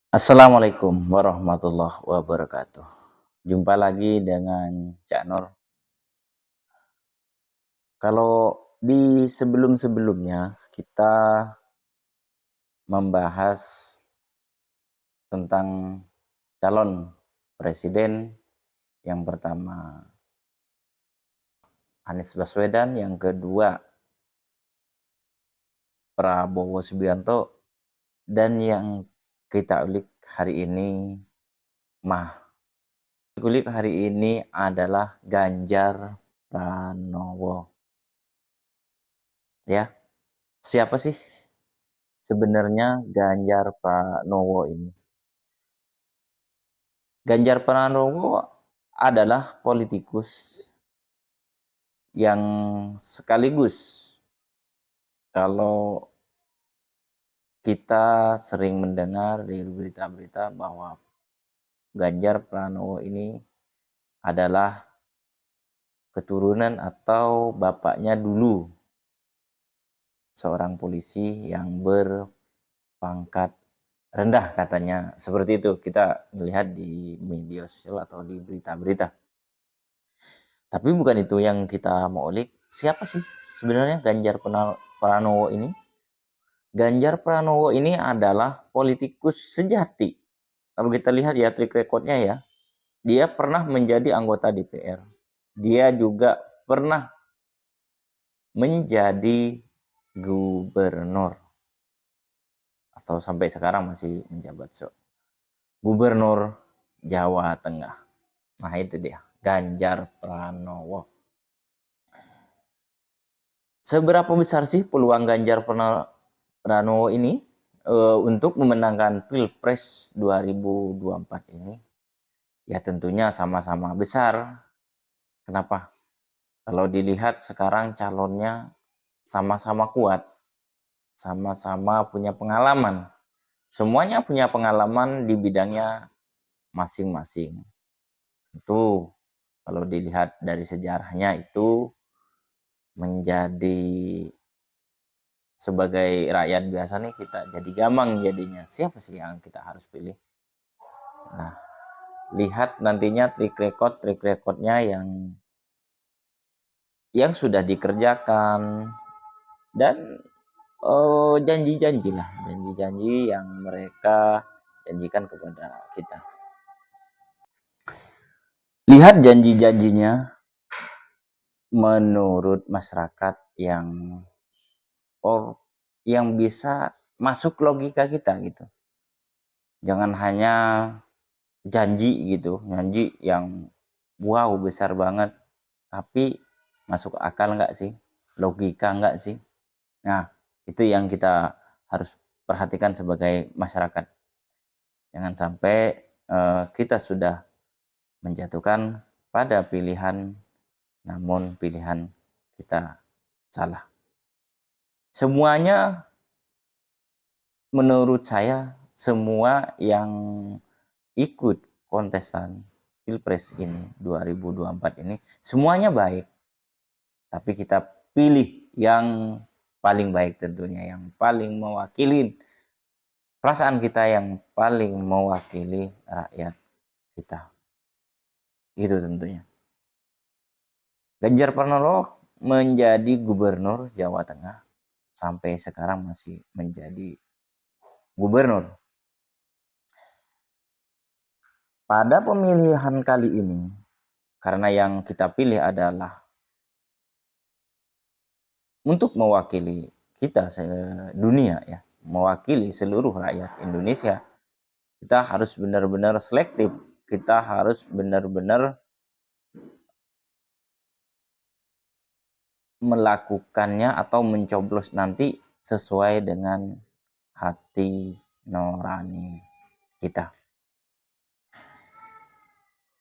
Assalamualaikum warahmatullahi wabarakatuh. Jumpa lagi dengan Cak Nur. Kalau di sebelum-sebelumnya kita membahas tentang calon presiden yang pertama Anies Baswedan, yang kedua Prabowo Subianto, dan yang kita ulik hari ini mah ulik hari ini adalah Ganjar Pranowo. Ya, siapa sih sebenarnya Ganjar Pranowo ini? Ganjar Pranowo adalah politikus yang sekaligus, kalau kita sering mendengar di berita-berita bahwa Ganjar Pranowo ini adalah keturunan atau bapaknya dulu seorang polisi yang berpangkat rendah, katanya seperti itu kita melihat di media sosial atau di berita-berita. Tapi bukan itu yang kita mau ulik. Siapa sih sebenarnya Ganjar Pranowo ini? Ganjar Pranowo ini adalah politikus sejati. Kalau kita lihat ya track recordnya ya, dia pernah menjadi anggota DPR. Dia juga pernah menjadi gubernur, atau sampai sekarang masih menjabat gubernur Jawa Tengah. Nah itu dia, Ganjar Pranowo. Seberapa besar sih peluang Ganjar Pranowo ini untuk memenangkan Pilpres 2024 ini? Ya tentunya sama-sama besar. Kenapa? Kalau dilihat sekarang calonnya sama-sama kuat, sama-sama punya pengalaman. Semuanya punya pengalaman di bidangnya masing-masing. Itu kalau dilihat dari sejarahnya itu menjadi, sebagai rakyat biasa nih, kita jadi gamang jadinya. Siapa sih yang kita harus pilih? Nah, lihat nantinya track recordnya yang sudah dikerjakan, dan janji-janji lah, janji-janji yang mereka janjikan kepada kita. Lihat janji-janjinya menurut masyarakat yang bisa masuk logika kita gitu. Jangan hanya janji gitu, janji yang wow besar banget, tapi masuk akal nggak sih, logika nggak sih? Nah itu yang kita harus perhatikan sebagai masyarakat. Jangan sampai kita sudah menjatuhkan pada pilihan, namun pilihan kita salah. Semuanya menurut saya, semua yang ikut kontestan Pilpres ini 2024 ini semuanya baik. Tapi kita pilih yang paling baik tentunya, yang paling mewakili perasaan kita, yang paling mewakili rakyat kita. Itu tentunya. Ganjar Pranowo menjadi gubernur Jawa Tengah, sampai sekarang masih menjadi gubernur. Pada pemilihan kali ini, karena yang kita pilih adalah untuk mewakili kita sedunia ya, mewakili seluruh rakyat Indonesia, kita harus benar-benar selektif. Kita harus benar-benar melakukannya atau mencoblos nanti sesuai dengan hati nurani kita.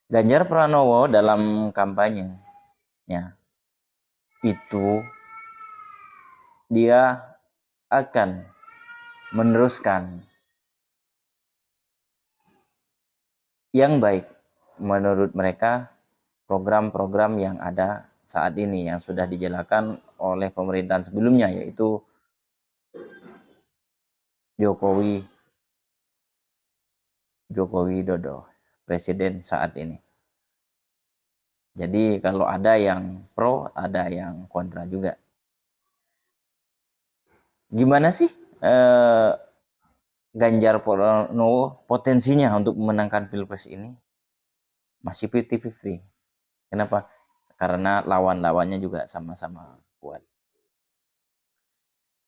Ganjar Pranowo dalam kampanyenya itu dia akan meneruskan yang baik menurut mereka, program-program yang ada saat ini yang sudah dijalankan oleh pemerintahan sebelumnya, yaitu Jokowi Joko Widodo, presiden saat ini. Jadi kalau ada yang pro, ada yang kontra juga. Gimana sih Ganjar Pranowo potensinya untuk memenangkan Pilpres ini? Masih 50-50. Kenapa? Karena lawan-lawannya juga sama-sama kuat.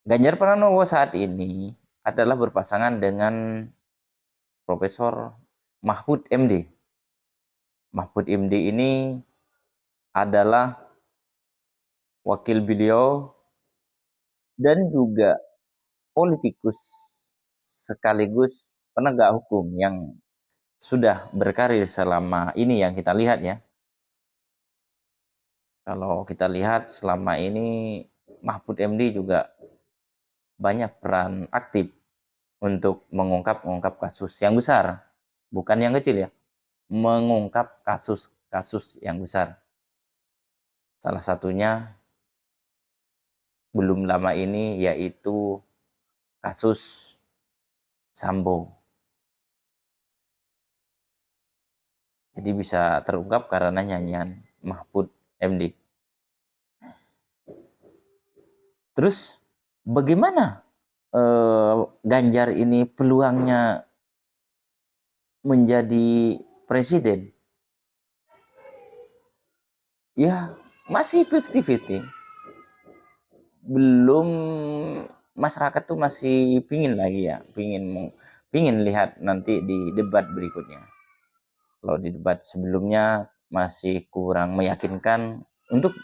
Ganjar Pranowo saat ini adalah berpasangan dengan Profesor Mahfud MD. Mahfud MD ini adalah wakil beliau dan juga politikus sekaligus penegak hukum yang sudah berkarir selama ini yang kita lihat ya. Kalau kita lihat selama ini Mahfud MD juga banyak peran aktif untuk mengungkap kasus yang besar, bukan yang kecil ya, mengungkap kasus-kasus yang besar. Salah satunya belum lama ini yaitu kasus Sambo. Jadi bisa terungkap karena nyanyian Mahfud MD. Terus bagaimana Ganjar ini peluangnya menjadi presiden? Ya masih 50-50. Belum, masyarakat tuh masih pingin lagi ya, pingin lihat nanti di debat berikutnya. Kalau di debat sebelumnya masih kurang meyakinkan. Untuk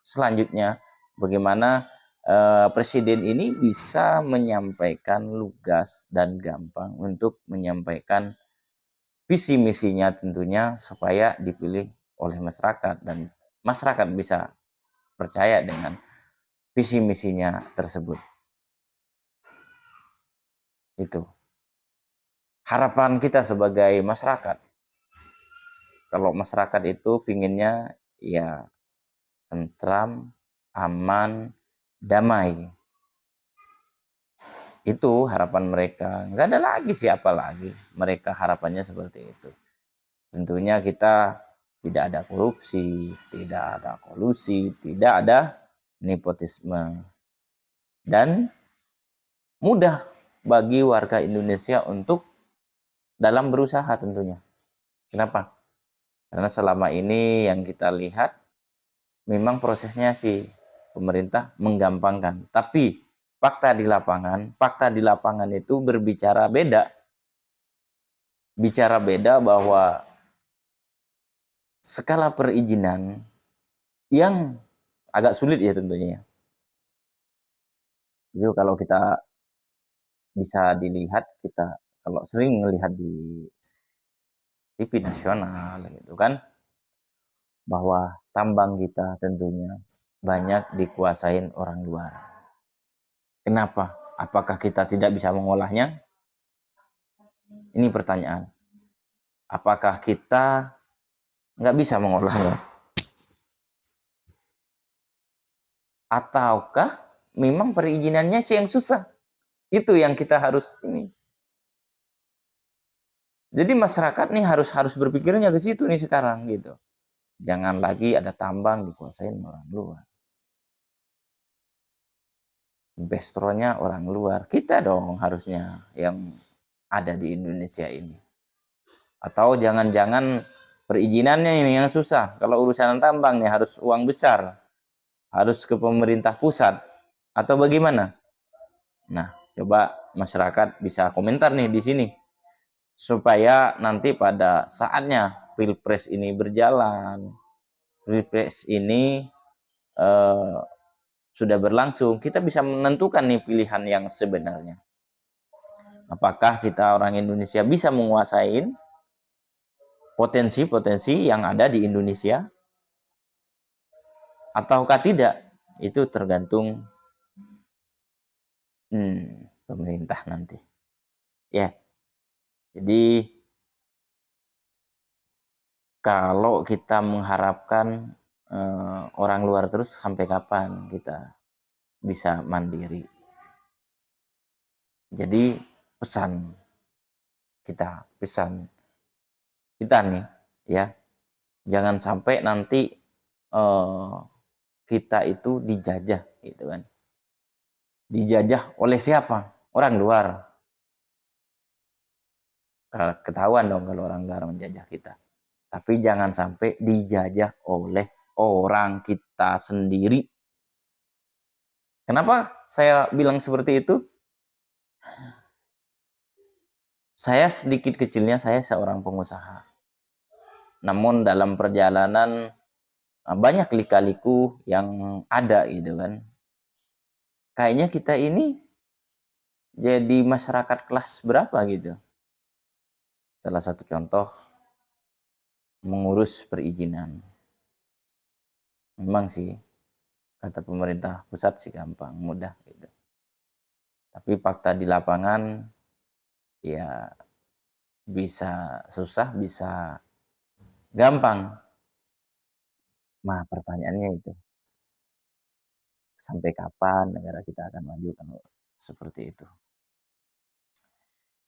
selanjutnya bagaimana presiden ini bisa menyampaikan lugas dan gampang untuk menyampaikan visi misinya tentunya supaya dipilih oleh masyarakat dan masyarakat bisa percaya dengan visi misinya tersebut. Itu harapan kita sebagai masyarakat. Kalau masyarakat itu pinginnya ya tentram, aman, damai. Itu harapan mereka. Nggak ada lagi siapa lagi. Mereka harapannya seperti itu. Tentunya kita tidak ada korupsi, tidak ada kolusi, tidak ada nepotisme. Dan mudah bagi warga Indonesia untuk dalam berusaha tentunya. Kenapa? Karena selama ini yang kita lihat memang prosesnya sih pemerintah menggampangkan. Tapi fakta di lapangan itu berbicara beda. Bicara beda bahwa skala perizinan yang agak sulit ya tentunya. Jadi kalau kita bisa dilihat, kita kalau sering melihat di TV nasional gitu kan, bahwa tambang kita tentunya banyak dikuasain orang luar. Kenapa? Apakah kita tidak bisa mengolahnya? Ini pertanyaan. Apakah kita nggak bisa mengolahnya? Ataukah memang perizinannya sih yang susah? Itu yang kita harus ini. Jadi masyarakat nih harus berpikirnya ke situ nih sekarang gitu. Jangan lagi ada tambang dikuasain orang luar. Investornya orang luar. Kita dong harusnya yang ada di Indonesia ini. Atau jangan-jangan perizinannya ini yang susah. Kalau urusan tambang nih harus uang besar. Harus ke pemerintah pusat. Atau bagaimana? Nah, coba masyarakat bisa komentar nih di sini. Supaya nanti pada saatnya Pilpres ini berjalan, Pilpres ini sudah berlangsung, kita bisa menentukan nih pilihan yang sebenarnya. Apakah kita orang Indonesia bisa menguasai potensi-potensi yang ada di Indonesia ataukah tidak? Itu tergantung pemerintah nanti. Ya, jadi kalau kita mengharapkan orang luar terus, sampai kapan kita bisa mandiri? Jadi pesan kita, pesan kita nih ya, jangan sampai nanti kita itu dijajah gitu kan. Dijajah oleh siapa? Orang luar. Ketahuan dong kalau orang luar menjajah kita. Tapi jangan sampai dijajah oleh orang kita sendiri. Kenapa saya bilang seperti itu? Saya sedikit kecilnya saya seorang pengusaha. Namun dalam perjalanan banyak lika-liku yang ada gitu kan. Kayaknya kita ini jadi masyarakat kelas berapa gitu. Salah satu contoh mengurus perizinan. Memang sih kata pemerintah pusat sih gampang, mudah gitu. Tapi fakta di lapangan ya bisa susah, bisa gampang. Nah, pertanyaannya itu, sampai kapan negara kita akan maju kalau seperti itu?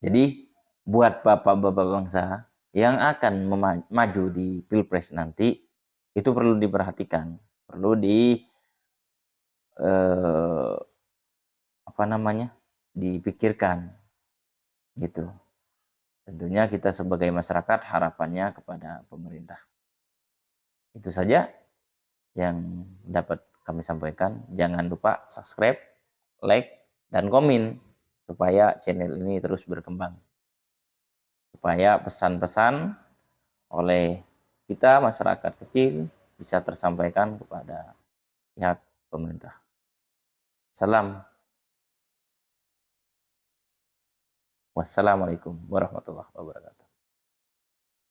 Jadi buat bapak-bapak bangsa yang akan maju di Pilpres nanti, itu perlu diperhatikan, perlu eh, apa namanya, dipikirkan gitu. Tentunya kita sebagai masyarakat harapannya kepada pemerintah. Itu saja yang dapat kami sampaikan. Jangan lupa subscribe, like, dan komen supaya channel ini terus berkembang. Supaya pesan-pesan oleh kita masyarakat kecil bisa tersampaikan kepada pihak pemerintah. Salam. Wassalamualaikum warahmatullahi wabarakatuh.